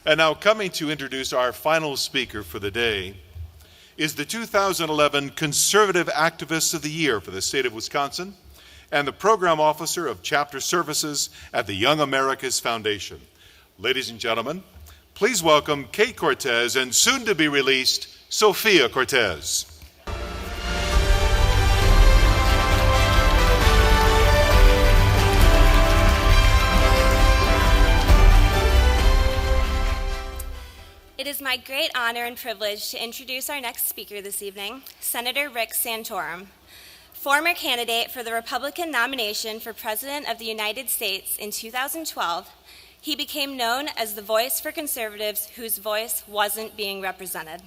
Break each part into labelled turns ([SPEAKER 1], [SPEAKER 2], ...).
[SPEAKER 1] And now coming to introduce our final speaker for the day is the 2011 Conservative Activist of the Year for the state of Wisconsin and the Program Officer of Chapter Services at the Young Americas Foundation. Ladies and gentlemen, please welcome Kate Cortez and soon to be released, Sophia Cortez.
[SPEAKER 2] It is my great honor and privilege to introduce our next speaker this evening, Senator Rick Santorum. Former candidate for the Republican nomination for President of the United States in 2012, he became known as the voice for conservatives whose voice wasn't being represented.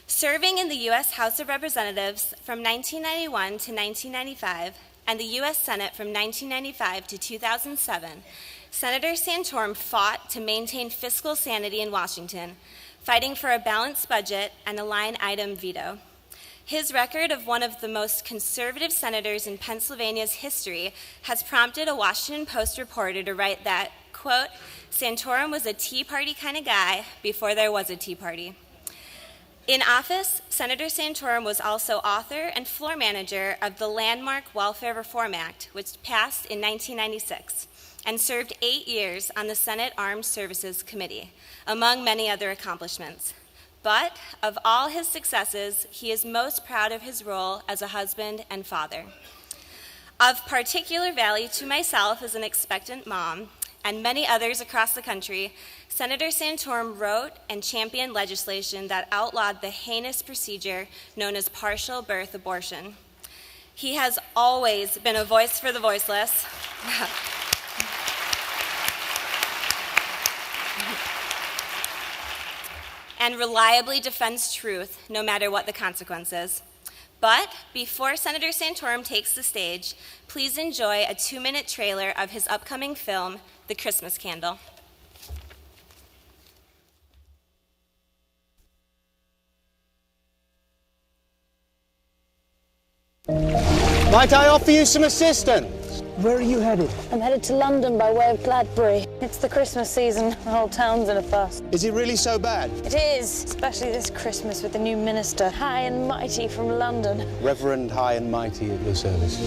[SPEAKER 2] Serving in the U.S. House of Representatives from 1991 to 1995 and the U.S. Senate from 1995 to 2007, Senator Santorum fought to maintain fiscal sanity in Washington, fighting for a balanced budget and a line item veto. His record of one of the most conservative senators in Pennsylvania's history has prompted a Washington Post reporter to write that, quote, Santorum was a Tea Party kind of guy before there was a Tea Party. In office, Senator Santorum was also author and floor manager of the landmark Welfare Reform Act, which passed in 1996. And served 8 years on the Senate Armed Services Committee, among many other accomplishments. But of all his successes, he is most proud of his role as a husband and father. Of particular value to myself as an expectant mom, and many others across the country, Senator Santorum wrote and championed legislation that outlawed the heinous procedure known as partial birth abortion. He has always been a voice for the voiceless. And reliably defends truth, no matter what the consequences. But before Senator Santorum takes the stage, please enjoy a 2-minute trailer of his upcoming film, The Christmas Candle.
[SPEAKER 3] Might I offer you some assistance?
[SPEAKER 4] Where are you headed?
[SPEAKER 5] I'm headed to London by way of Gladbury. It's the Christmas season. The whole town's in a fuss.
[SPEAKER 3] Is it really so bad?
[SPEAKER 5] It is, especially this Christmas with the new minister, High and Mighty from London.
[SPEAKER 3] Reverend High and Mighty at your service.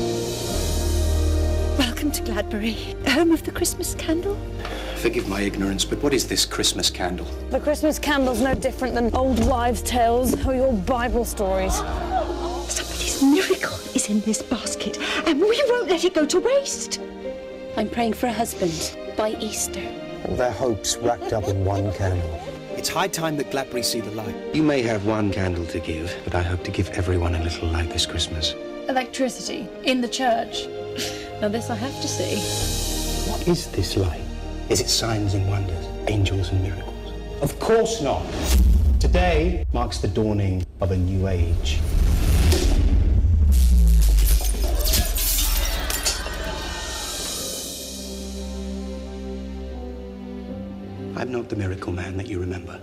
[SPEAKER 6] Welcome to Gladbury, home of the Christmas candle.
[SPEAKER 7] Forgive my ignorance, but what is this Christmas candle?
[SPEAKER 5] The Christmas candle's no different than old wives' tales or your Bible stories.
[SPEAKER 6] Somebody's miracle is in this basket, and we won't let it go to waste.
[SPEAKER 8] I'm praying for a husband by Easter.
[SPEAKER 3] All their hopes wrapped up in one candle.
[SPEAKER 7] It's high time that Gladbury see the light.
[SPEAKER 9] You may have one candle to give, but I hope to give everyone a little light this Christmas.
[SPEAKER 8] Electricity in the church. Now this I have to see.
[SPEAKER 9] What is this light? Is it signs and wonders, angels and miracles?
[SPEAKER 3] Of course not. Today marks the dawning of a new age.
[SPEAKER 9] I'm not the miracle man that you remember.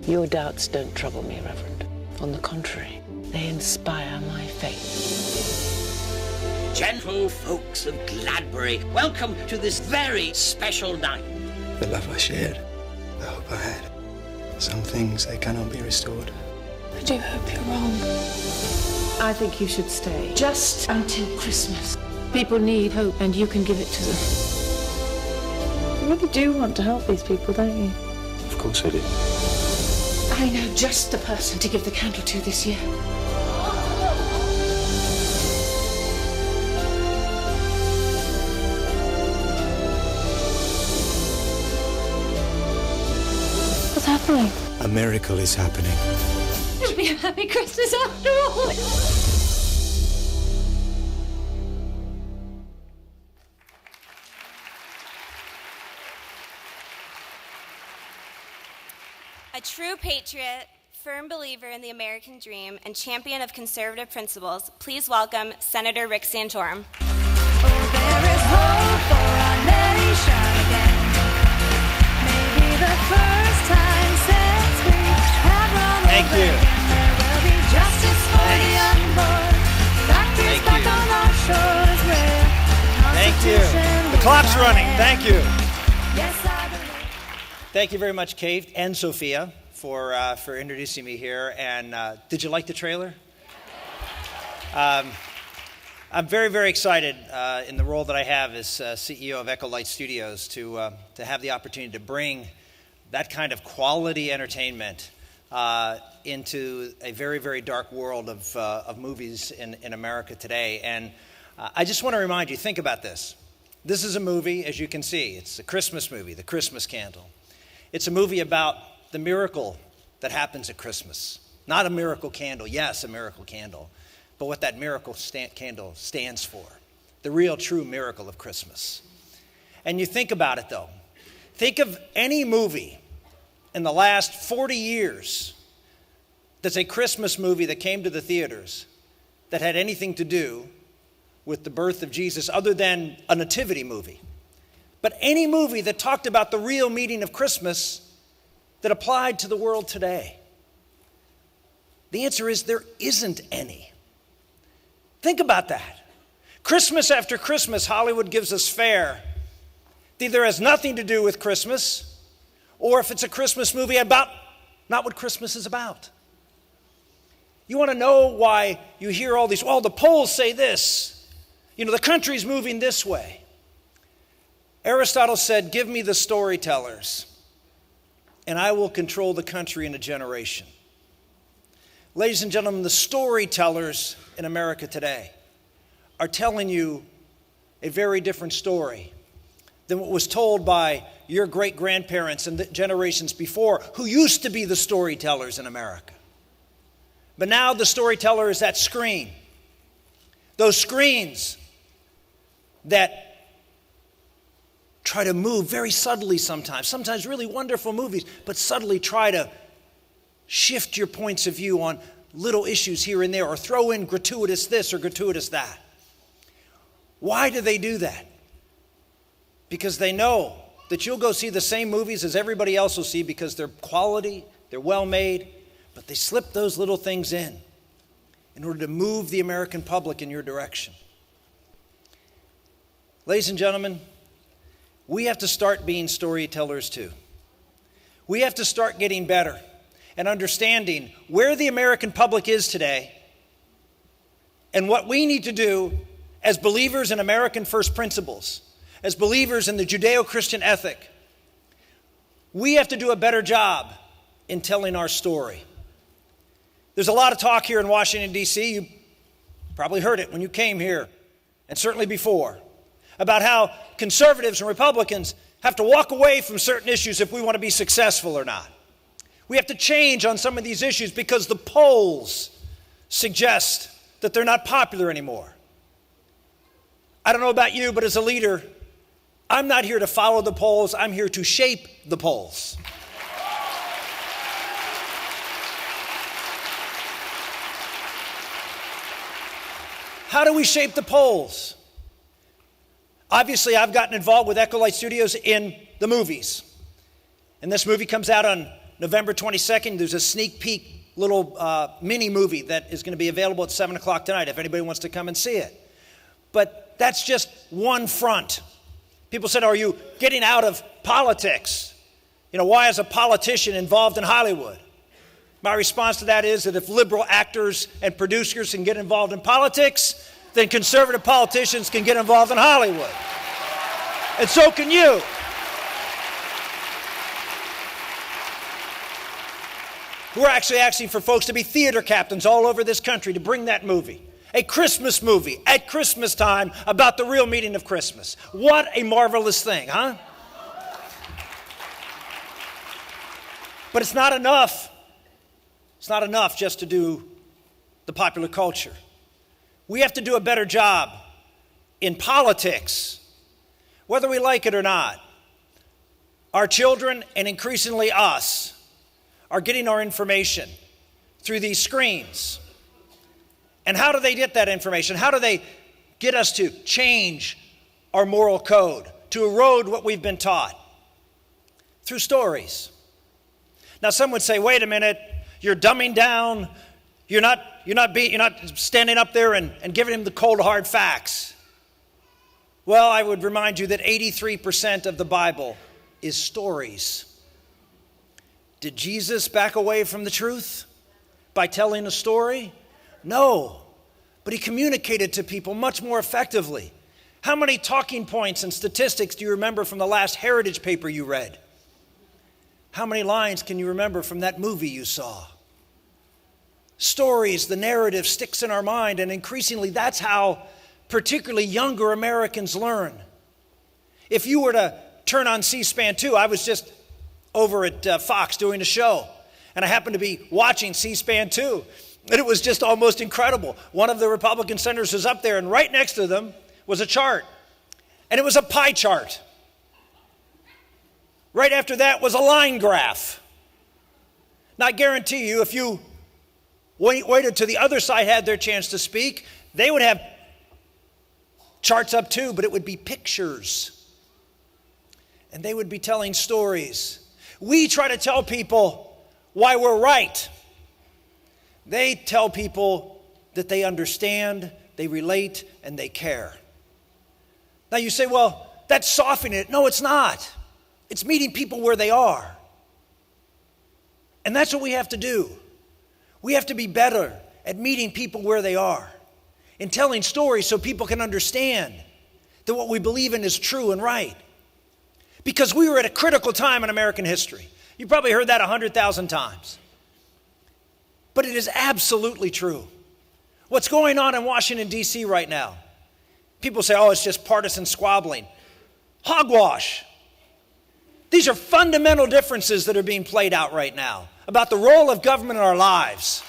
[SPEAKER 10] Your doubts don't trouble me, Reverend. On the contrary, they inspire my faith.
[SPEAKER 11] Gentle folks of Gladbury, welcome to this very special night.
[SPEAKER 9] The love I shared, the hope I had. Some things, they cannot be restored.
[SPEAKER 8] I do hope you're wrong.
[SPEAKER 10] I think you should stay. Just until Christmas. People need hope, and you can give it to them. You really do want to help these people, don't you?
[SPEAKER 9] Of course I do.
[SPEAKER 10] I know just the person to give the candle to this year.
[SPEAKER 8] What's happening?
[SPEAKER 9] A miracle is happening.
[SPEAKER 8] It'll be a happy Christmas after all.
[SPEAKER 2] A true patriot, firm believer in the American dream, and champion of conservative principles, please welcome Senator Rick Santorum.
[SPEAKER 12] Oh, there is hope for our nation again. Maybe the first time since we have run
[SPEAKER 13] Thank
[SPEAKER 12] over
[SPEAKER 13] you.
[SPEAKER 12] again. There will be justice for the unborn. Factories back on our shores where
[SPEAKER 13] Thank you.
[SPEAKER 12] Constitution
[SPEAKER 13] The clock's
[SPEAKER 12] will
[SPEAKER 13] running.
[SPEAKER 12] end.
[SPEAKER 13] Thank you.
[SPEAKER 12] Yes, I believe.
[SPEAKER 4] Thank you very much, Kate and Sophia, for introducing me here. And did you like the trailer? I'm very, very excited in the role that I have as CEO of Echo Light Studios to have the opportunity to bring that kind of quality entertainment into a very, very dark world of movies in America today. And I just want to remind you, think about this. This is a movie, as you can see. It's a Christmas movie, The Christmas Candle. It's a movie about the miracle that happens at Christmas. Not a miracle candle, yes, a miracle candle, but what that miracle candle stands for. The real, true miracle of Christmas. And you think about it, though. Think of any movie in the last 40 years that's a Christmas movie that came to the theaters that had anything to do with the birth of Jesus other than a nativity movie. But any movie that talked about the real meaning of Christmas that applied to the world today. The answer is there isn't any. Think about that. Christmas after Christmas, Hollywood gives us fare that either has nothing to do with Christmas, or if it's a Christmas movie, about not what Christmas is about. You want to know why you hear all these, well, the polls say this. You know, the country's moving this way. Aristotle said, give me the storytellers, and I will control the country in a generation. Ladies and gentlemen, the storytellers in America today are telling you a very different story than what was told by your great-grandparents and the generations before, who used to be the storytellers in America. But now the storyteller is that screen. Those screens that try to move very subtly sometimes really wonderful movies, but subtly try to shift your points of view on little issues here and there, or throw in gratuitous this or gratuitous that. Why do they do that? Because they know that you'll go see the same movies as everybody else will see because they're quality, they're well made, but they slip those little things in order to move the American public in your direction. Ladies and gentlemen, we have to start being storytellers too. We have to start getting better and understanding where the American public is today and what we need to do as believers in American first principles, as believers in the Judeo-Christian ethic. We have to do a better job in telling our story. There's a lot of talk here in Washington, D.C. You probably heard it when you came here, and certainly before, about how conservatives and Republicans have to walk away from certain issues if we want to be successful or not. We have to change on some of these issues because the polls suggest that they're not popular anymore. I don't know about you, but as a leader, I'm not here to follow the polls. I'm here to shape the polls. How do we shape the polls? Obviously, I've gotten involved with Echo Light Studios in the movies. And this movie comes out on November 22nd. There's a sneak peek little mini movie that is going to be available at 7 o'clock tonight if anybody wants to come and see it. But that's just one front. People said, are you getting out of politics? You know, why is a politician involved in Hollywood? My response to that is that if liberal actors and producers can get involved in politics, then conservative politicians can get involved in Hollywood. And so can you. We're actually asking for folks to be theater captains all over this country to bring that movie. A Christmas movie at Christmas time about the real meaning of Christmas. What a marvelous thing, huh? But it's not enough. It's not enough just to do the popular culture. We have to do a better job in politics, whether we like it or not. Our children, and increasingly us, are getting our information through these screens. And how do they get that information? How do they get us to change our moral code, to erode what we've been taught? Through stories. Now, some would say, wait a minute, you're dumbing down, you're not standing up there and giving him the cold, hard facts. Well, I would remind you that 83% of the Bible is stories. Did Jesus back away from the truth by telling a story? No, but he communicated to people much more effectively. How many talking points and statistics do you remember from the last Heritage paper you read? How many lines can you remember from that movie you saw? Stories, the narrative sticks in our mind, and increasingly that's how particularly younger Americans learn. If you were to turn on C-SPAN 2, I was just over at Fox doing a show, and I happened to be watching C-SPAN 2, and it was just almost incredible. One of the Republican senators was up there, and right next to them was a chart, and it was a pie chart. Right after that was a line graph. Now, I guarantee you, if you waited till the other side had their chance to speak, they would have charts up too, but it would be pictures. And they would be telling stories. We try to tell people why we're right. They tell people that they understand, they relate, and they care. Now you say, well, that's softening it. No, it's not. It's meeting people where they are. And that's what we have to do. We have to be better at meeting people where they are and telling stories so people can understand that what we believe in is true and right. Because we were at a critical time in American history. You probably heard that 100,000 times. But it is absolutely true. What's going on in Washington, D.C. right now? People say, oh, it's just partisan squabbling. Hogwash. These are fundamental differences that are being played out right now about the role of government in our lives.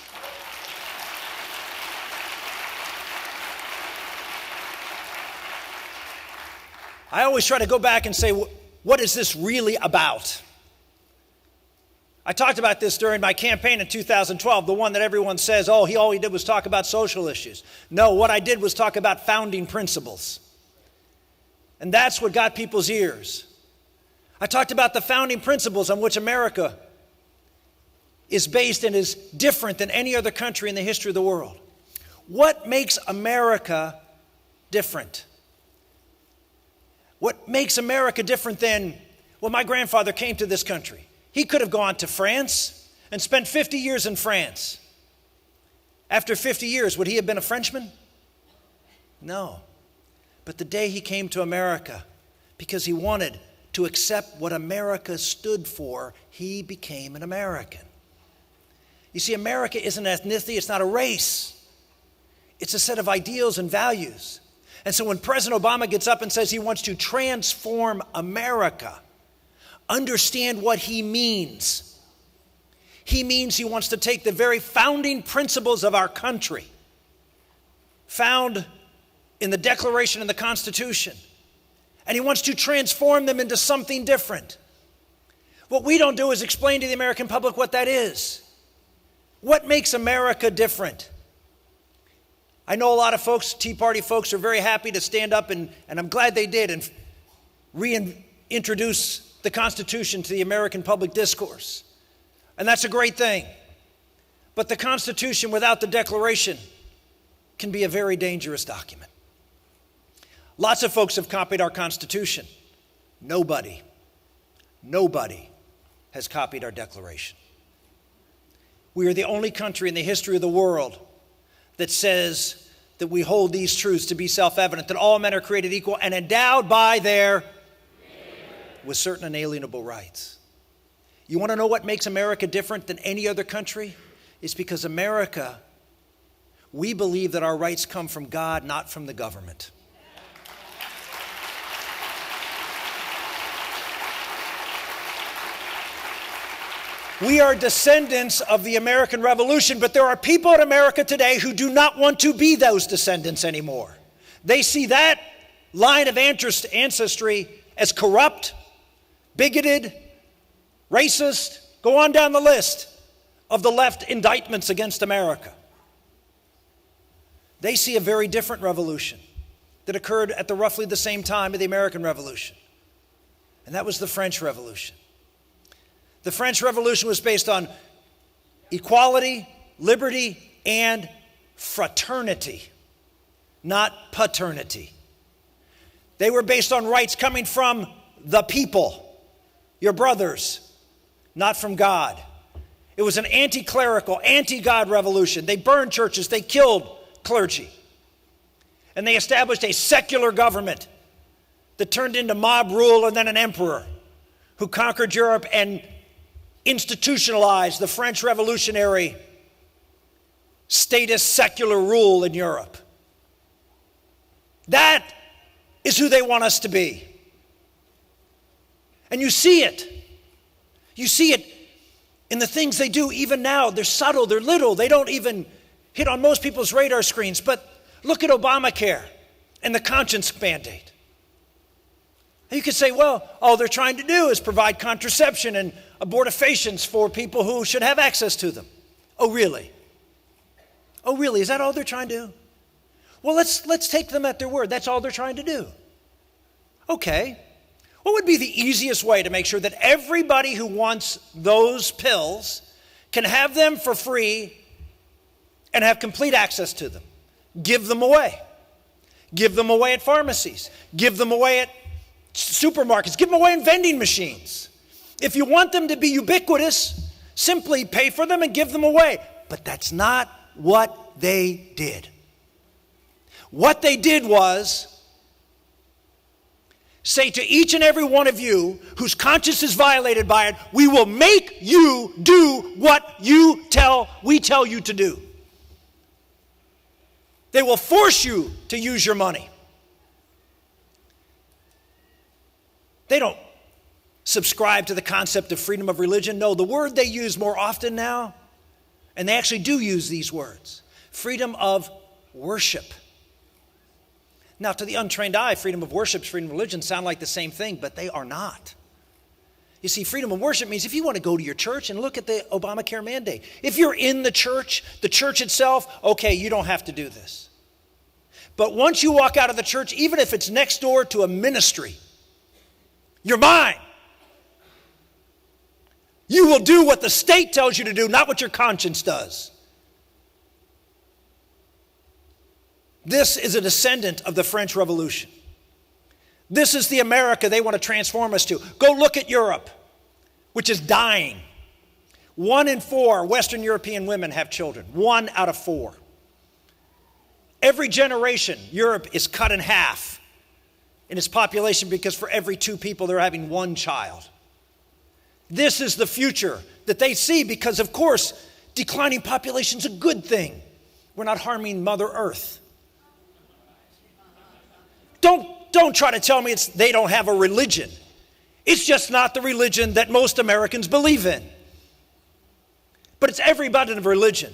[SPEAKER 4] I always try to go back and say, what is this really about? I talked about this during my campaign in 2012, the one that everyone says, oh, all he did was talk about social issues. No, what I did was talk about founding principles. And that's what got people's ears. I talked about the founding principles on which America is based and is different than any other country in the history of the world. What makes America different? What makes America different than, well, my grandfather came to this country. He could have gone to France and spent 50 years in France. After 50 years, would he have been a Frenchman? No. But the day he came to America, because he wanted to accept what America stood for, he became an American. You see, America isn't an ethnicity, it's not a race. It's a set of ideals and values. And so when President Obama gets up and says he wants to transform America, understand what he means. He means he wants to take the very founding principles of our country, found in the Declaration and the Constitution, and he wants to transform them into something different. What we don't do is explain to the American public what that is. What makes America different? I know a lot of folks, Tea Party folks, are very happy to stand up, and I'm glad they did, and reintroduce the Constitution to the American public discourse. And that's a great thing. But the Constitution without the Declaration can be a very dangerous document. Lots of folks have copied our Constitution. Nobody has copied our Declaration. We are the only country in the history of the world that says that we hold these truths to be self-evident, that all men are created equal and endowed by their with certain inalienable rights. You want to know what makes America different than any other country? It's because America, we believe that our rights come from God, not from the government. We are descendants of the American Revolution, but there are people in America today who do not want to be those descendants anymore. They see that line of ancestry as corrupt, bigoted, racist, go on down the list of the left indictments against America. They see a very different revolution that occurred at roughly the same time of the American Revolution, and that was the French Revolution. The French Revolution was based on equality, liberty, and fraternity, not paternity. They were based on rights coming from the people, your brothers, not from God. It was an anti-clerical, anti-God revolution. They burned churches, they killed clergy. And they established a secular government that turned into mob rule and then an emperor who conquered Europe and institutionalized the French revolutionary statist secular rule in Europe. That is who they want us to be. And you see it. You see it in the things they do even now. They're subtle, they're little, they don't even hit on most people's radar screens. But look at Obamacare and the conscience mandate. You could say, well, all they're trying to do is provide contraception and abortifacients for people who should have access to them. Oh, really? Oh, really? Is that all they're trying to do? Well, let's take them at their word. That's all they're trying to do. Okay. What would be the easiest way to make sure that everybody who wants those pills can have them for free and have complete access to them? Give them away. Give them away at pharmacies. Give them away at supermarkets. Give them away in vending machines. If you want them to be ubiquitous, simply pay for them and give them away. But that's not what they did. What they did was say to each and every one of you whose conscience is violated by it, we will make you do what we tell you to do. They will force you to use your money. They don't subscribe to the concept of freedom of religion. No, the word they use more often now, and they actually do use these words, freedom of worship. Now, to the untrained eye, freedom of worship, freedom of religion sound like the same thing, but they are not. You see, freedom of worship means if you want to go to your church and look at the Obamacare mandate, if you're in the church itself, okay, you don't have to do this. But once you walk out of the church, even if it's next door to a ministry, you're mine. You will do what the state tells you to do, not what your conscience does. This is a descendant of the French Revolution. This is the America they want to transform us to. Go look at Europe, which is dying. 1 in 4 Western European women have children. 1 out of 4. Every generation, Europe is cut in half in its population because for every 2 people, they're having 1 child. This is the future that they see because, of course, declining population is a good thing. We're not harming Mother Earth. Don't try to tell me they don't have a religion. It's just not the religion that most Americans believe in. But it's every bit of religion.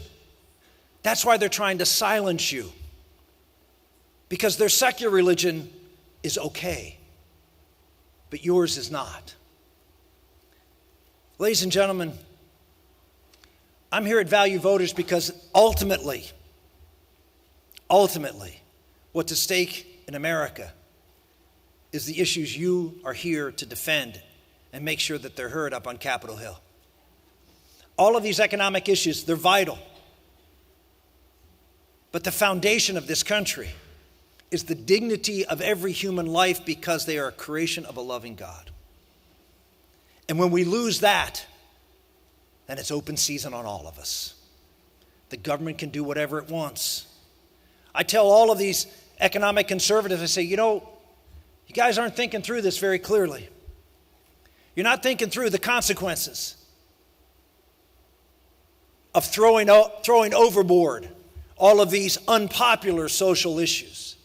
[SPEAKER 4] That's why they're trying to silence you. Because their secular religion is okay, but yours is not. Ladies and gentlemen, I'm here at Value Voters because ultimately, what's at stake in America is the issues you are here to defend and make sure that they're heard up on Capitol Hill. All of these economic issues, they're vital. But the foundation of this country is the dignity of every human life because they are a creation of a loving God. And when we lose that, then it's open season on all of us. The government can do whatever it wants. I tell all of these economic conservatives, I say, you guys aren't thinking through this very clearly. You're not thinking through the consequences of throwing overboard all of these unpopular social issues.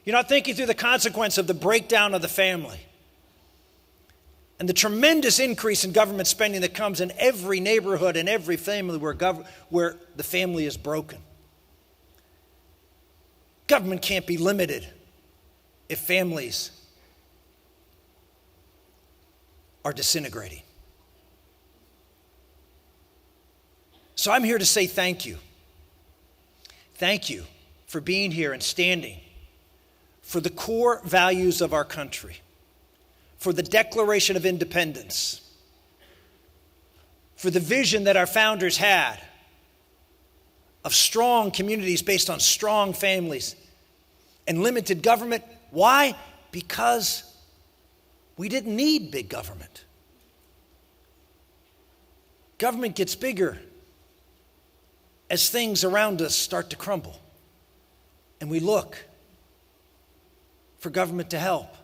[SPEAKER 4] You're not thinking through the consequence of the breakdown of the family and the tremendous increase in government spending that comes in every neighborhood and every family where the family is broken. Government can't be limited if families are disintegrating. So I'm here to say thank you. Thank you for being here and standing for the core values of our country, for the Declaration of Independence, for the vision that our founders had of strong communities based on strong families and limited government. Why? Because we didn't need big government. Government gets bigger as things around us start to crumble. And we look for government to help.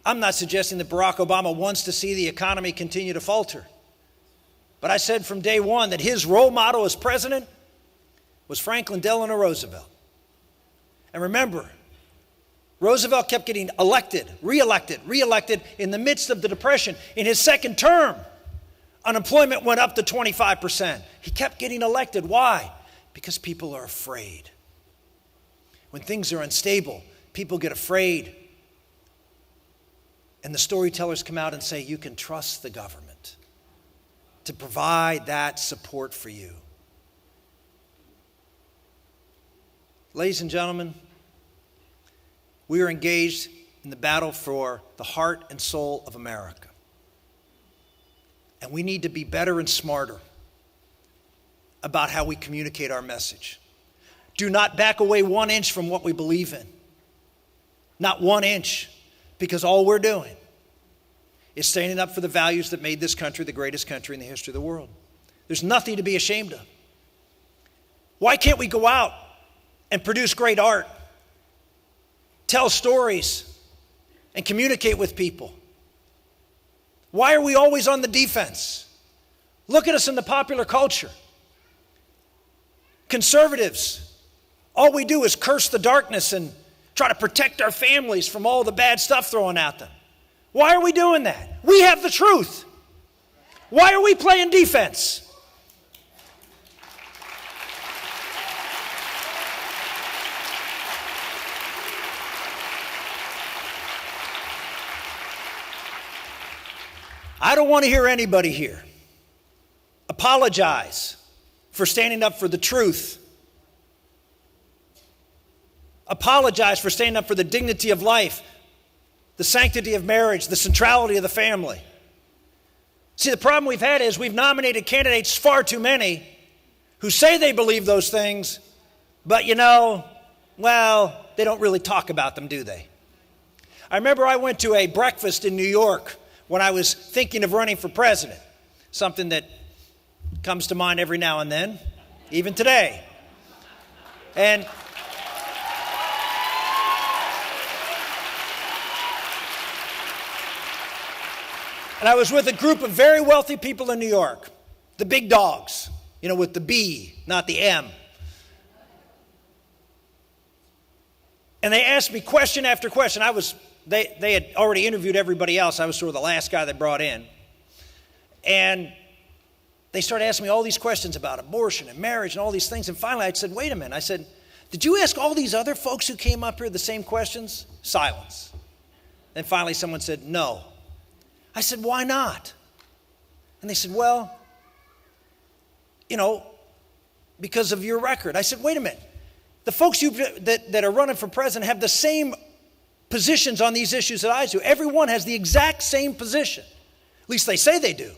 [SPEAKER 4] I'm not suggesting that Barack Obama wants to see the economy continue to falter. But I said from day one that his role model as president was Franklin Delano Roosevelt. And remember, Roosevelt kept getting elected, reelected in the midst of the Depression. In his second term, unemployment went up to 25%. He kept getting elected. Why? Because people are afraid. When things are unstable, people get afraid. And the storytellers come out and say, you can trust the government to provide that support for you. Ladies and gentlemen, we are engaged in the battle for the heart and soul of America. And we need to be better and smarter about how we communicate our message. Do not back away 1 inch from what we believe in. Not 1 inch, because all we're doing is standing up for the values that made this country the greatest country in the history of the world. There's nothing to be ashamed of. Why can't we go out and produce great art, tell stories, and communicate with people? Why are we always on the defense? Look at us in the popular culture. Conservatives, all we do is curse the darkness and try to protect our families from all the bad stuff thrown at them. Why are we doing that? We have the truth. Why are we playing defense? I don't want to hear anybody here apologize for standing up for the truth. Apologize for standing up for the dignity of life, the sanctity of marriage, the centrality of the family. See, the problem we've had is we've nominated candidates, far too many, who say they believe those things, but they don't really talk about them, do they? I remember I went to a breakfast in New York when I was thinking of running for president, something that comes to mind every now and then, even today. And I was with a group of very wealthy people in New York, the big dogs, with the B, not the M. And they asked me question after question. They had already interviewed everybody else. I was sort of the last guy they brought in. And they started asking me all these questions about abortion and marriage and all these things. And finally I said, wait a minute. I said, did you ask all these other folks who came up here the same questions? Silence. Then finally someone said, no. I said, why not? And they said, well, because of your record. I said, wait a minute. The folks that are running for president have the same positions on these issues that I do. Everyone has the exact same position. At least they say they do.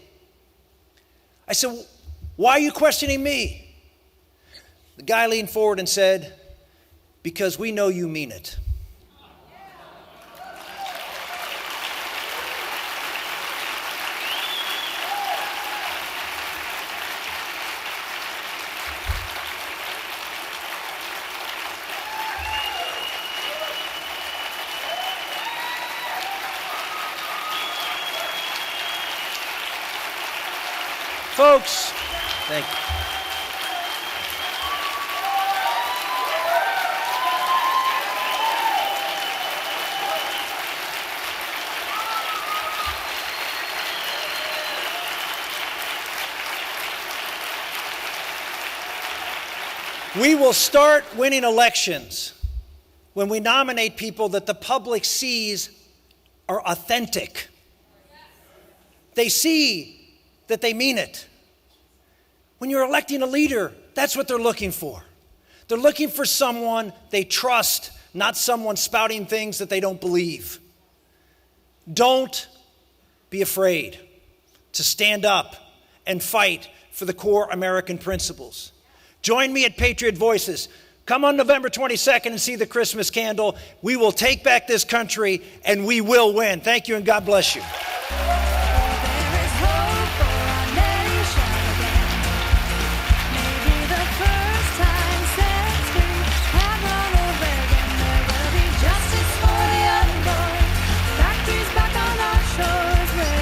[SPEAKER 4] I said, why are you questioning me? The guy leaned forward and said, because we know you mean it. Folks, thank you. We will start winning elections when we nominate people that the public sees are authentic. They see that they mean it. When you're electing a leader, that's what they're looking for. They're looking for someone they trust, not someone spouting things that they don't believe. Don't be afraid to stand up and fight for the core American principles. Join me at Patriot Voices. Come on November 22nd and see the Christmas candle. We will take back this country and we will win. Thank you and God bless you.